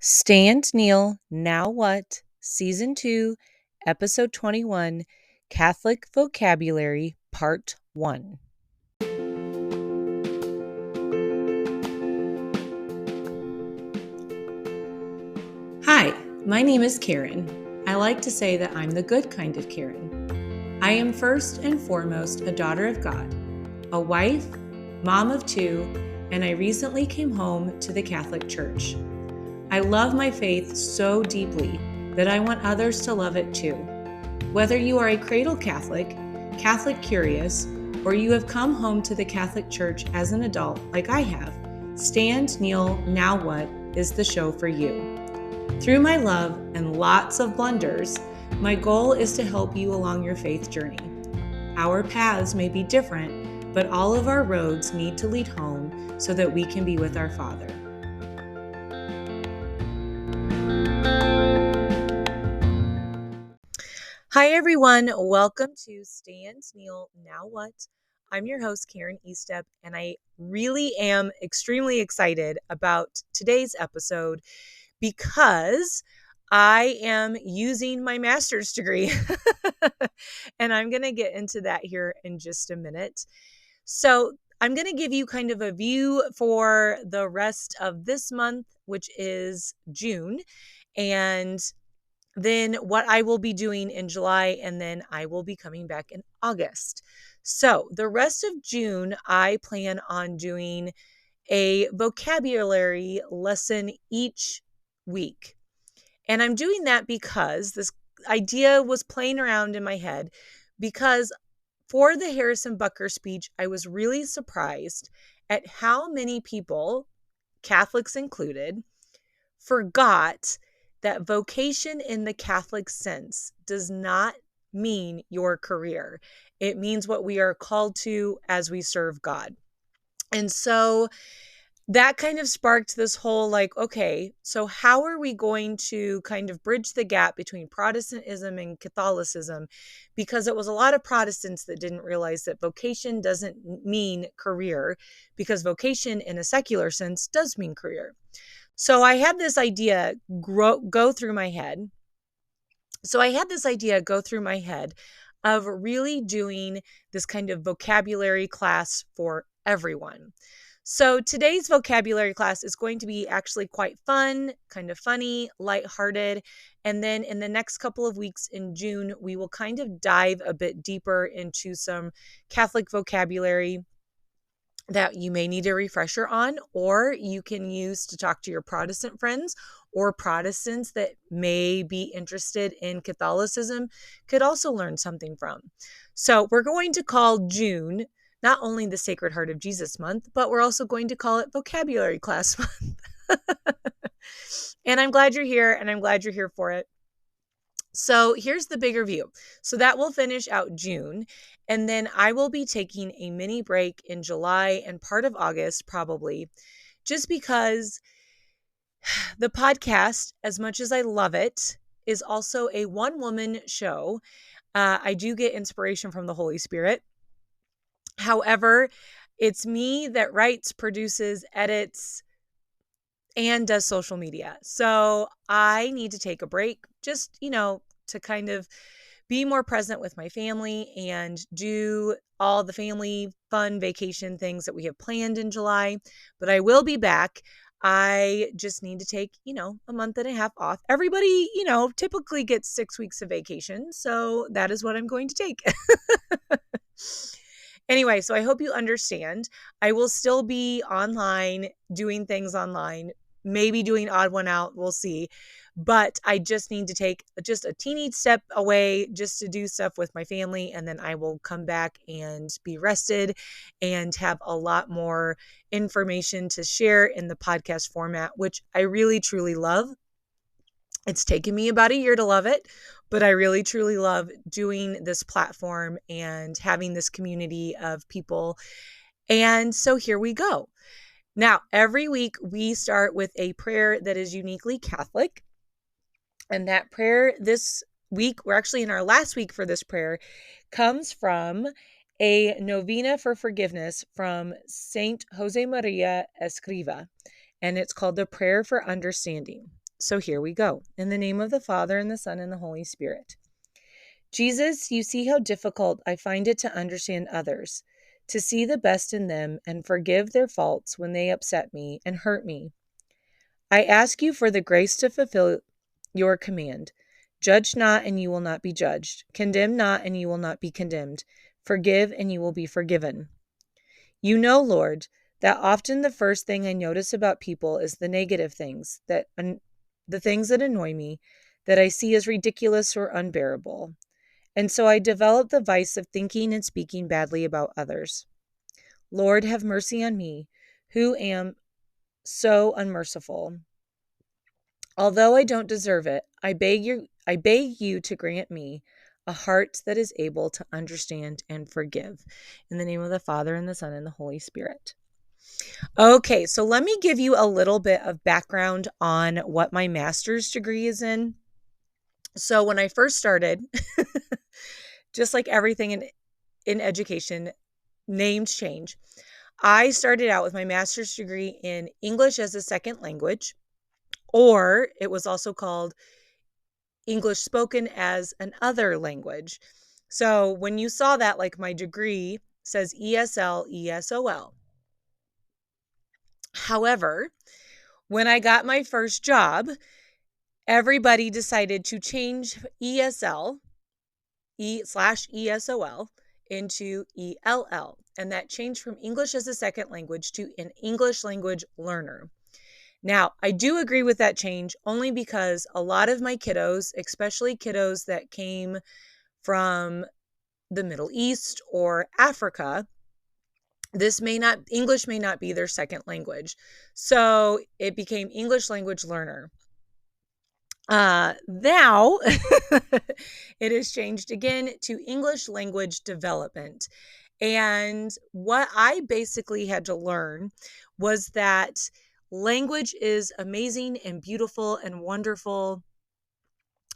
Stand, Kneel, Now What? Season 2, Episode 21, Catholic Vocabulary, Part 1. Hi, my name is Karen. I like to say that I'm the good kind of Karen. I am first and foremost a daughter of God, a wife, mom of 2, and I recently came home to the Catholic Church. I love my faith so deeply that I want others to love it too. Whether you are a Cradle Catholic, Catholic curious, or you have come home to the Catholic Church as an adult like I have, Stand, Kneel, Now What? Is the show for you. Through my love and lots of blunders, my goal is to help you along your faith journey. Our paths may be different, but all of our roads need to lead home so that we can be with our Father. Hi everyone, welcome to Stand, Kneel, Now What? I'm your host Karen Estep, and I really am extremely excited about today's episode because I am using my master's degree and I'm going to get into that here in just a minute. So I'm going to give you kind of a view for the rest of this month, which is June, and then what I will be doing in July, and then I will be coming back in August. So the rest of June, I plan on doing a vocabulary lesson each week. And I'm doing that because this idea was playing around in my head, because for the Harrison Bucker speech, I was really surprised at how many people, Catholics included, forgot that vocation in the Catholic sense does not mean your career. It means what we are called to as we serve God. And so that kind of sparked this whole okay, so how are we going to kind of bridge the gap between Protestantism and Catholicism? Because it was a lot of Protestants that didn't realize that vocation doesn't mean career, because vocation in a secular sense does mean career. So I had this idea go through my head. Of really doing this kind of vocabulary class for everyone. So today's vocabulary class is going to be actually quite fun, kind of funny, lighthearted. And then in the next couple of weeks in June, we will kind of dive a bit deeper into some Catholic vocabulary that you may need a refresher on, or you can use to talk to your Protestant friends, or Protestants that may be interested in Catholicism could also learn something from. So we're going to call June not only the Sacred Heart of Jesus month, but we're also going to call it Vocabulary Class month. And I'm glad you're here, and I'm glad you're here for it. So here's the bigger view. So that will finish out June. And then I will be taking a mini break in July and part of August, probably, just because the podcast, as much as I love it, is also a one-woman show. I do get inspiration from the Holy Spirit. However, it's me that writes, produces, edits, and does social media. So I need to take a break just, to kind of be more present with my family and do all the family fun vacation things that we have planned in July. But I will be back. I just need to take, a month and a half off. Everybody, typically gets 6 weeks of vacation. So that is what I'm going to take. Anyway, so I hope you understand. I will still be online, doing things online, maybe doing odd one out. We'll see. But I just need to take just a teeny step away just to do stuff with my family. And then I will come back and be rested and have a lot more information to share in the podcast format, which I really, truly love. It's taken me about a year to love it, but I really, truly love doing this platform and having this community of people. And so here we go. Now, every week we start with a prayer that is uniquely Catholic. And that prayer this week, we're actually in our last week for this prayer, comes from a novena for forgiveness from Saint Jose Maria Escriva. And it's called the Prayer for Understanding. So here we go. In the name of the Father, and the Son, and the Holy Spirit. Jesus, you see how difficult I find it to understand others, to see the best in them and forgive their faults when they upset me and hurt me. I ask you for the grace to fulfill your command. Judge not, and you will not be judged. Condemn not, and you will not be condemned. Forgive, and you will be forgiven. You know, Lord, that often the first thing I notice about people is the negative things, the things that annoy me, that I see as ridiculous or unbearable. And so I develop the vice of thinking and speaking badly about others. Lord, have mercy on me, who am so unmerciful. Although I don't deserve it, I beg you to grant me a heart that is able to understand and forgive. In the name of the Father, and the Son, and the Holy Spirit. Okay, so let me give you a little bit of background on what my master's degree is in. So when I first started, just like everything in education, names change. I started out with my master's degree in English as a second language, or it was also called English spoken as an other language. So when you saw that, like my degree says ESL, ESOL. However, when I got my first job, everybody decided to change ESL /ESOL into ELL. And that changed from English as a second language to an English language learner. Now, I do agree with that change only because a lot of my kiddos, especially kiddos that came from the Middle East or Africa, English may not be their second language. So it became English language learner. Now it has changed again to English language development. And what I basically had to learn was that language is amazing and beautiful and wonderful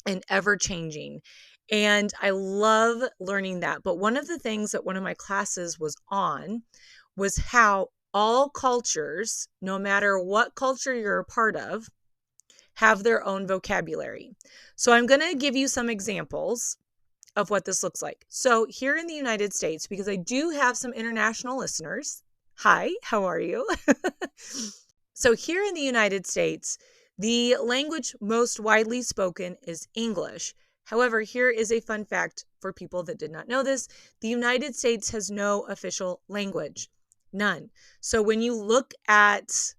and ever changing. And I love learning that. But one of the things that one of my classes was on was how all cultures, no matter what culture you're a part of, have their own vocabulary. So I'm going to give you some examples of what this looks like. So here in the United States, because I do have some international listeners, hi, how are you? So here in the United States, the language most widely spoken is English. However, here is a fun fact for people that did not know this. The United States has no official language, none. So when you look at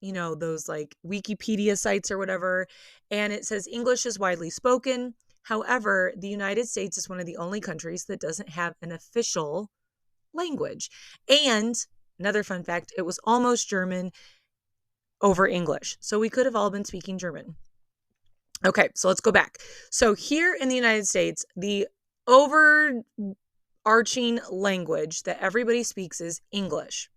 those like Wikipedia sites or whatever, and it says English is widely spoken. However, the United States is one of the only countries that doesn't have an official language. And another fun fact, it was almost German over English. So we could have all been speaking German. Okay, so let's go back. So here in the United States, the overarching language that everybody speaks is English.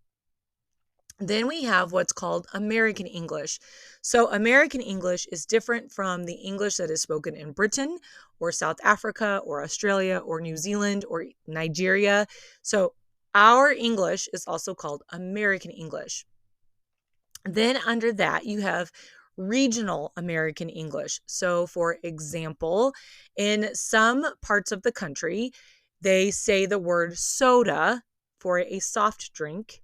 Then we have what's called American English. So American English is different from the English that is spoken in Britain or South Africa or Australia or New Zealand or Nigeria. So our English is also called American English. Then under that, you have regional American English. So for example, in some parts of the country, they say the word soda for a soft drink.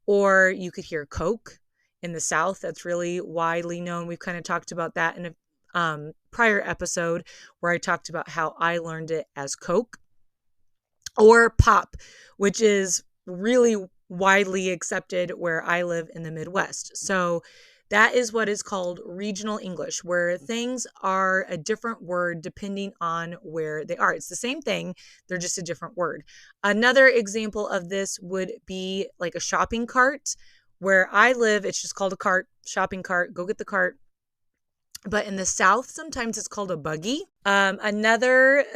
Or you could hear Coke in the South. That's really widely known. We've kind of talked about that in a prior episode where I talked about how I learned it as Coke. Or pop, which is really widely accepted where I live in the Midwest. So that is what is called regional English, where things are a different word depending on where they are. It's the same thing, they're just a different word. Another example of this would be like a shopping cart. Where I live, it's just called a cart, shopping cart, go get the cart. But in the South, sometimes it's called a buggy. Another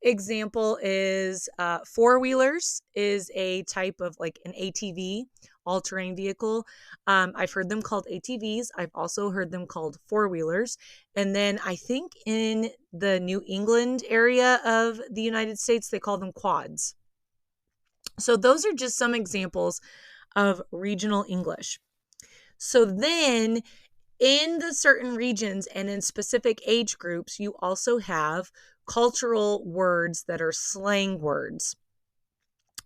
example is four-wheelers is a type of like an ATV, all-terrain vehicle. I've heard them called ATVs. I've also heard them called four-wheelers. And then I think in the New England area of the United States, they call them quads. So those are just some examples of regional English. So then In the certain regions and in specific age groups, you also have cultural words that are slang words.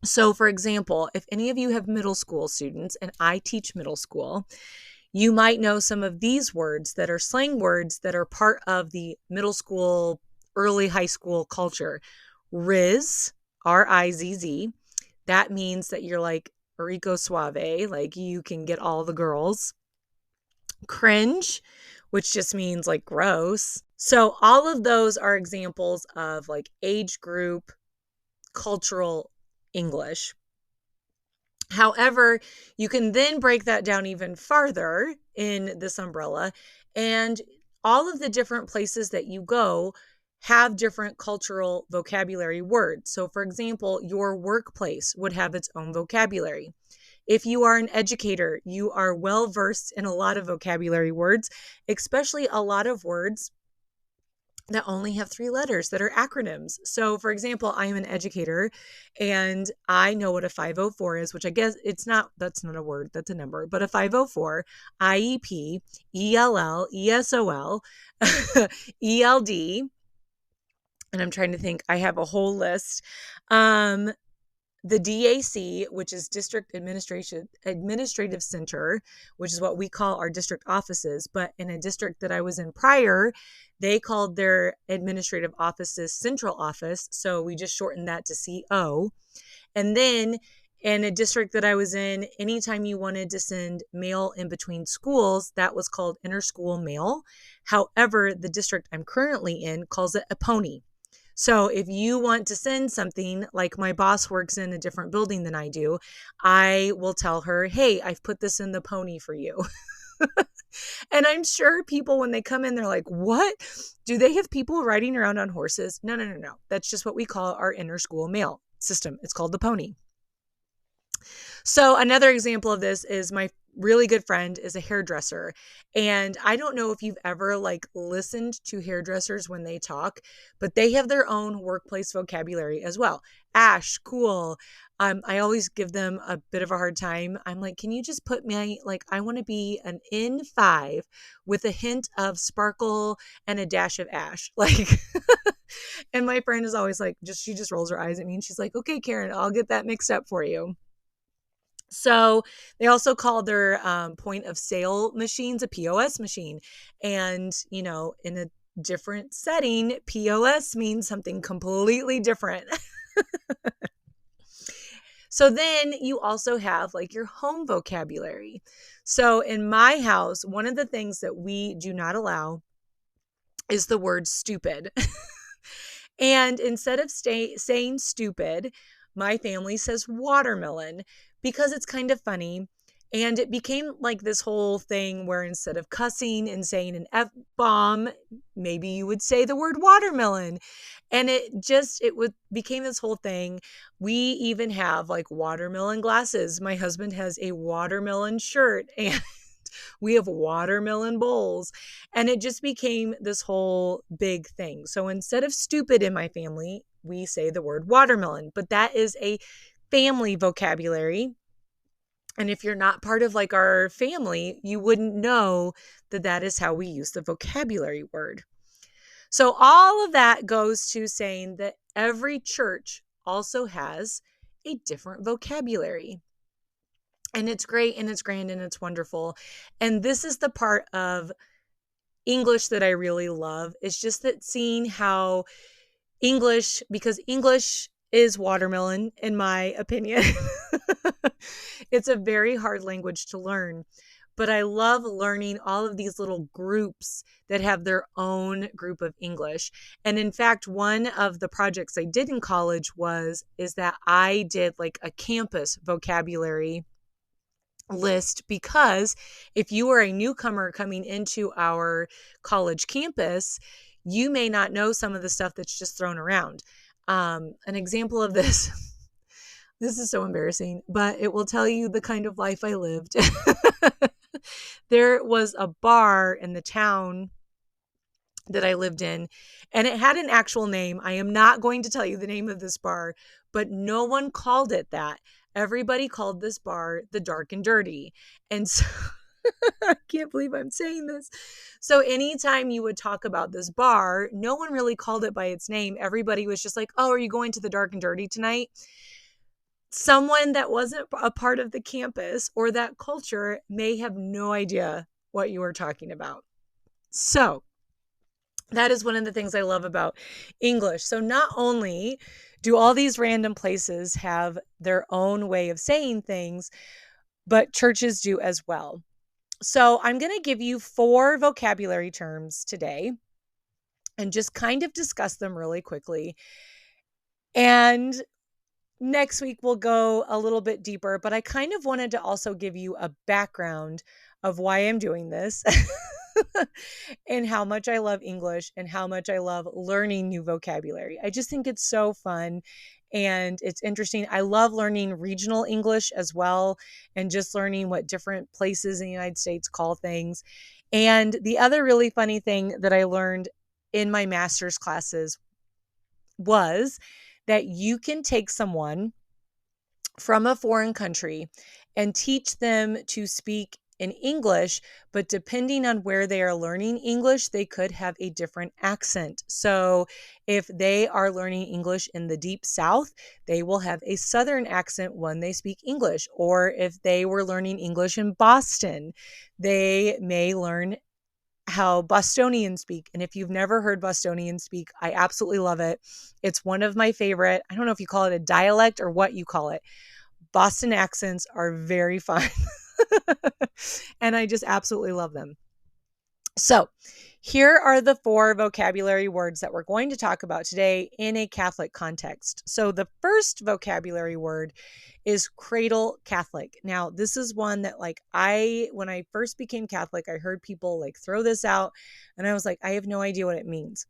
So, for example, if any of you have middle school students, and I teach middle school, you might know some of these words that are slang words that are part of the middle school, early high school culture. Riz, R-I-Z-Z, that means that you're like rico suave, like you can get all the girls. Cringe, which just means like gross. So all of those are examples of like age group cultural English. However, you can then break that down even farther in this umbrella, and all of the different places that you go have different cultural vocabulary words. So, for example, your workplace would have its own vocabulary. If you are an educator, you are well versed in a lot of vocabulary words, especially a lot of words that only have 3 letters that are acronyms. So, for example, I am an educator and I know what a 504 is, which I guess that's not a word, that's a number, but a 504, IEP, ELL, ESOL, ELD, and I'm trying to think, I have a whole list. The DAC, which is District Administrative Center, which is what we call our district offices. But in a district that I was in prior, they called their administrative offices Central Office. So we just shortened that to CO. And then in a district that I was in, anytime you wanted to send mail in between schools, that was called interschool mail. However, the district I'm currently in calls it a pony. So if you want to send something, like my boss works in a different building than I do, I will tell her, hey, I've put this in the pony for you. And I'm sure people, when they come in, they're like, what? Do they have people riding around on horses? No. That's just what we call our interschool mail system. It's called the pony. So another example of this is my really good friend is a hairdresser. And I don't know if you've ever like listened to hairdressers when they talk, but they have their own workplace vocabulary as well. Ash, cool. I always give them a bit of a hard time. I'm like, can you just put me, like, I want to be an N5 with a hint of sparkle and a dash of ash. Like, and my friend is always like, she just rolls her eyes at me and she's like, okay, Karen, I'll get that mixed up for you. So they also call their point of sale machines a POS machine. And, in a different setting, POS means something completely different. So then you also have like your home vocabulary. So in my house, one of the things that we do not allow is the word stupid. And instead of saying stupid, my family says watermelon because it's kind of funny. And it became like this whole thing where instead of cussing and saying an F-bomb, maybe you would say the word watermelon. And became this whole thing. We even have like watermelon glasses. My husband has a watermelon shirt and we have watermelon bowls. And it just became this whole big thing. So instead of stupid in my family, we say the word watermelon. But that is a family vocabulary. And if you're not part of like our family, you wouldn't know that that is how we use the vocabulary word. So all of that goes to saying that every church also has a different vocabulary. And it's great and it's grand and it's wonderful. And this is the part of English that I really love. It's just that seeing how because English is watermelon, in my opinion. It's a very hard language to learn, but I love learning all of these little groups that have their own group of English. And in fact, one of the projects I did in college is that I did like a campus vocabulary list, because if you are a newcomer coming into our college campus, you may not know some of the stuff that's just thrown around. An example of this, this is so embarrassing, but it will tell you the kind of life I lived. There was a bar in the town that I lived in, and it had an actual name. I am not going to tell you the name of this bar, but no one called it that. Everybody called this bar the Dark and Dirty. And so I can't believe I'm saying this. So anytime you would talk about this bar, no one really called it by its name. Everybody was just like, oh, are you going to the Dark and Dirty tonight? Someone that wasn't a part of the campus or that culture may have no idea what you were talking about. So that is one of the things I love about English. So not only do all these random places have their own way of saying things, but churches do as well. So I'm going to give you 4 vocabulary terms today and just kind of discuss them really quickly. And next week we'll go a little bit deeper, but I kind of wanted to also give you a background of why I'm doing this and how much I love English and how much I love learning new vocabulary. I just think it's so fun and it's interesting. I love learning regional English as well and just learning what different places in the United States call things. And the other really funny thing that I learned in my master's classes was that you can take someone from a foreign country and teach them to speak in English, but depending on where they are learning English, they could have a different accent. So if they are learning English in the deep South, they will have a Southern accent when they speak English. Or if they were learning English in Boston, they may learn how Bostonians speak. And if you've never heard Bostonians speak, I absolutely love it. It's one of my favorite. I don't know if you call it a dialect or what you call it. Boston accents are very fun. And I just absolutely love them. So here are the 4 vocabulary words that we're going to talk about today in a Catholic context. So the first vocabulary word is Cradle Catholic. Now, this is one that when I first became Catholic, I heard people throw this out and I was like, I have no idea what it means.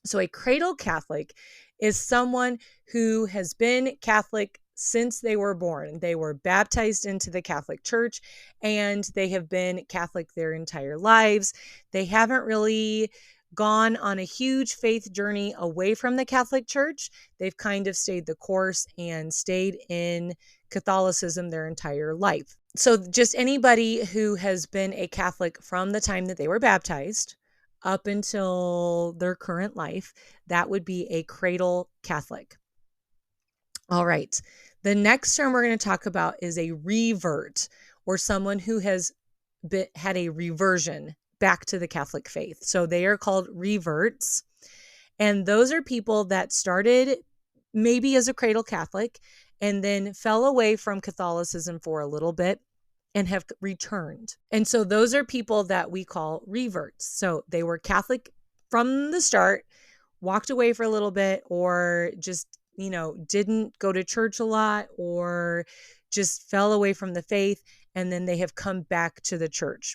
So a Cradle Catholic is someone who has been Catholic since they were born. They were baptized into the Catholic Church and they have been Catholic their entire lives. They haven't really gone on a huge faith journey away from the Catholic Church. They've kind of stayed the course and stayed in Catholicism their entire life. So just anybody who has been a Catholic from the time that they were baptized up until their current life, that would be a Cradle Catholic. All right. The next term we're going to talk about is a revert, or someone who has had a reversion back to the Catholic faith. So they are called reverts. And those are people that started maybe as a Cradle Catholic and then fell away from Catholicism for a little bit and have returned. And so those are people that we call reverts. So they were Catholic from the start, walked away for a little bit, or just didn't go to church a lot, or just fell away from the faith, and then they have come back to the church.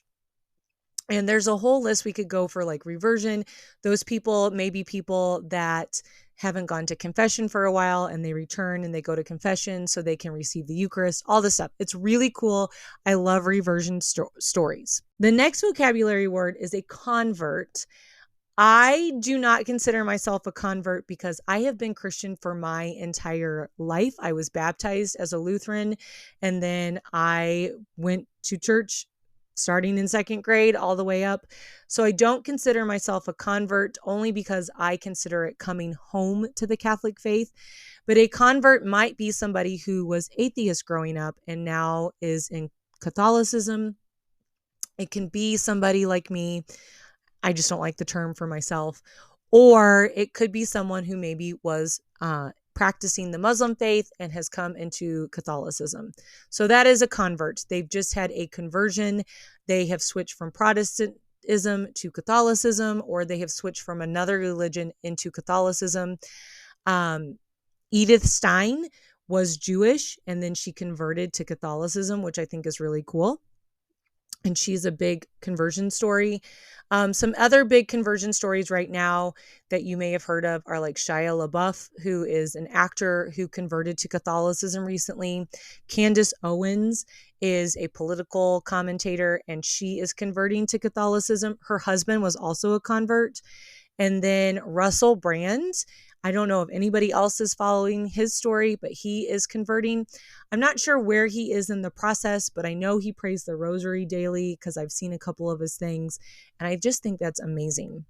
And there's a whole list we could go for, reversion. Those people may be people that haven't gone to confession for a while and they return and they go to confession so they can receive the Eucharist, all this stuff. It's really cool. I love reversion stories. The next vocabulary word is a convert. I do not consider myself a convert because I have been Christian for my entire life. I was baptized as a Lutheran, and then I went to church starting in 2nd grade all the way up. So I don't consider myself a convert, only because I consider it coming home to the Catholic faith. But a convert might be somebody who was atheist growing up and now is in Catholicism. It can be somebody like me. I just don't like the term for myself. Or it could be someone who maybe was practicing the Muslim faith and has come into Catholicism. So that is a convert. They've just had a conversion. They have switched from Protestantism to Catholicism, or they have switched from another religion into Catholicism. Edith Stein was Jewish, and then she converted to Catholicism, which I think is really cool. And she's a big conversion story. Some other big conversion stories right now that you may have heard of are Shia LaBeouf, who is an actor who converted to Catholicism recently. Candace Owens is a political commentator, and she is converting to Catholicism. Her husband was also a convert. And then Russell Brand, I don't know if anybody else is following his story, but he is converting. I'm not sure where he is in the process, but I know he prays the rosary daily because I've seen a couple of his things, and I just think that's amazing.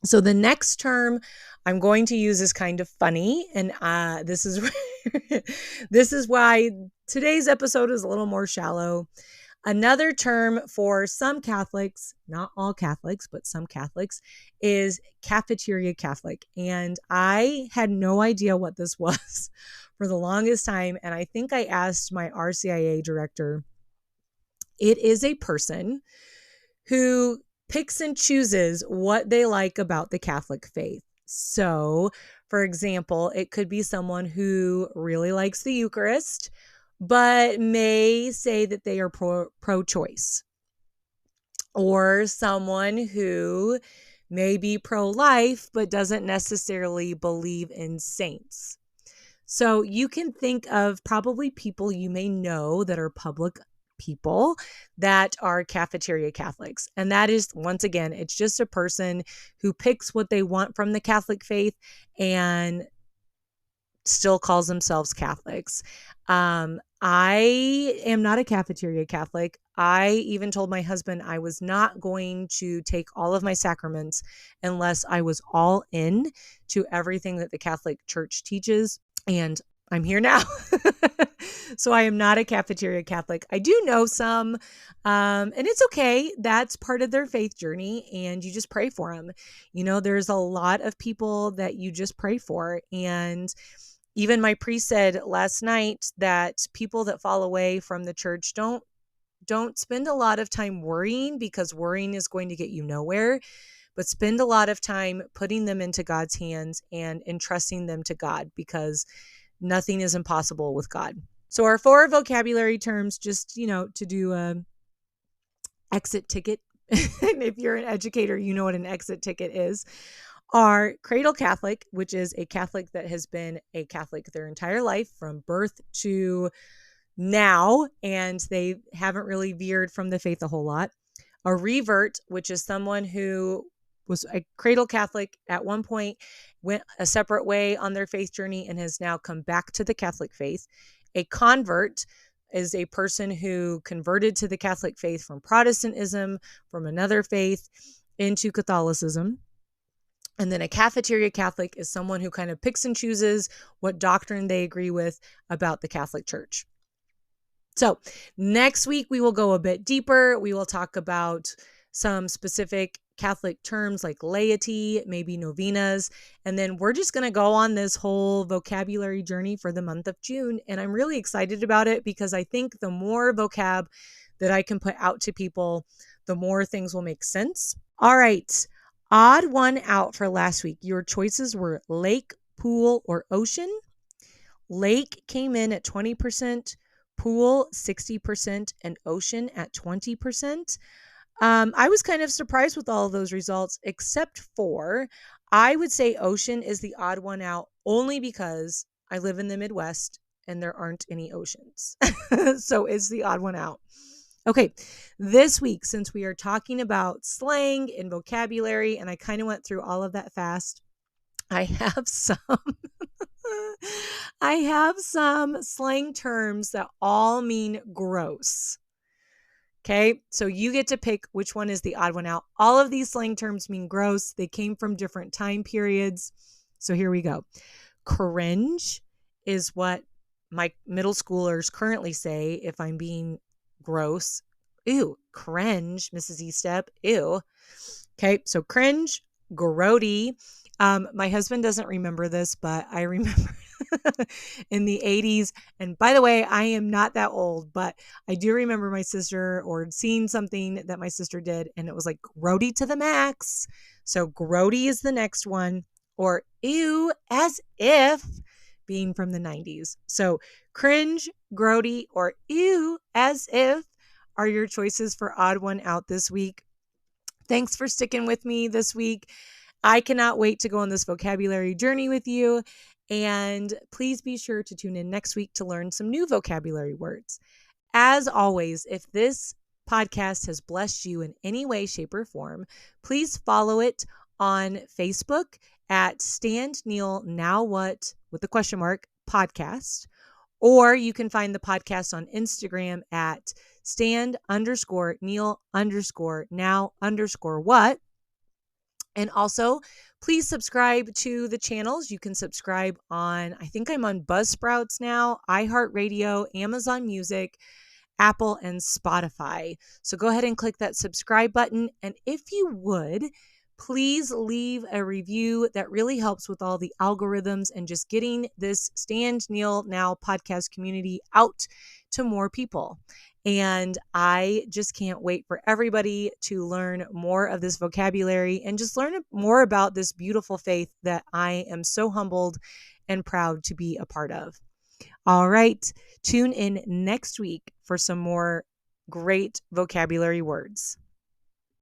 So the next term I'm going to use is kind of funny, and this is this is why today's episode is a little more shallow. Another term for some Catholics, not all Catholics, but some Catholics, is Cafeteria Catholic. And I had no idea what this was for the longest time. And I think I asked my RCIA director. It is a person who picks and chooses what they like about the Catholic faith. So, for example, it could be someone who really likes the Eucharist, but may say that they are pro-choice, or someone who may be pro-life, but doesn't necessarily believe in saints. So you can think of probably people you may know that are public people that are Cafeteria Catholics. And that is, once again, it's just a person who picks what they want from the Catholic faith and still calls themselves Catholics. I am not a Cafeteria Catholic. I even told my husband I was not going to take all of my sacraments unless I was all in to everything that the Catholic Church teaches. And I'm here now. So I am not a Cafeteria Catholic. I do know some, and it's okay. That's part of their faith journey, and you just pray for them. You know, there's a lot of people that you just pray for. And even my priest said last night that people that fall away from the church don't spend a lot of time worrying, because worrying is going to get you nowhere, but spend a lot of time putting them into God's hands and entrusting them to God, because nothing is impossible with God. So our 4 vocabulary terms, just, to do a exit ticket. And if you're an educator, you know what an exit ticket is, are Cradle Catholic, which is a Catholic that has been a Catholic their entire life from birth to now, and they haven't really veered from the faith a whole lot. A Revert, which is someone who was a Cradle Catholic at one point, went a separate way on their faith journey, and has now come back to the Catholic faith. A convert is a person who converted to the Catholic faith from Protestantism, from another faith, into Catholicism. And then a Cafeteria Catholic is someone who kind of picks and chooses what doctrine they agree with about the Catholic Church. So next week, we will go a bit deeper. We will talk about some specific Catholic terms like laity, maybe novenas, and then we're just going to go on this whole vocabulary journey for the month of June. And I'm really excited about it, because I think the more vocab that I can put out to people, the more things will make sense. All right. Odd one out for last week. Your choices were lake, pool, or ocean. Lake came in at 20%, pool 60%, and ocean at 20%. I was kind of surprised with all of those results, except for I would say ocean is the odd one out, only because I live in the Midwest and there aren't any oceans. So it's the odd one out. Okay, this week, since we are talking about slang and vocabulary, and I kind of went through all of that fast, I have some slang terms that all mean gross. Okay, so you get to pick which one is the odd one out. All of these slang terms mean gross. They came from different time periods. So here we go. Cringe is what my middle schoolers currently say if I'm being gross. Ew, cringe, Mrs. Estep. Ew. Okay, so cringe, grody. My husband doesn't remember this, but I remember in the 80s. And by the way, I am not that old, but I do remember my sister or seeing something that my sister did, and it was like grody to the max. So grody is the next one, or ew, as if, being from the 90s. So cringe, grody, or ew, as if are your choices for odd one out this week. Thanks for sticking with me this week. I cannot wait to go on this vocabulary journey with you. And please be sure to tune in next week to learn some new vocabulary words. As always, if this podcast has blessed you in any way, shape, or form, please follow it on Facebook at Stand Kneel Now What with the question mark podcast, or you can find the podcast on Instagram at stand_kneel_now_what. And also, please subscribe to the channels. You can subscribe on, I think I'm on Buzzsprouts now, iHeartRadio, Amazon Music, Apple, and Spotify. So go ahead and click that subscribe button. And if you would, please leave a review. That really helps with all the algorithms and just getting this Stand Kneel Now podcast community out to more people. And I just can't wait for everybody to learn more of this vocabulary and just learn more about this beautiful faith that I am so humbled and proud to be a part of. All right, tune in next week for some more great vocabulary words.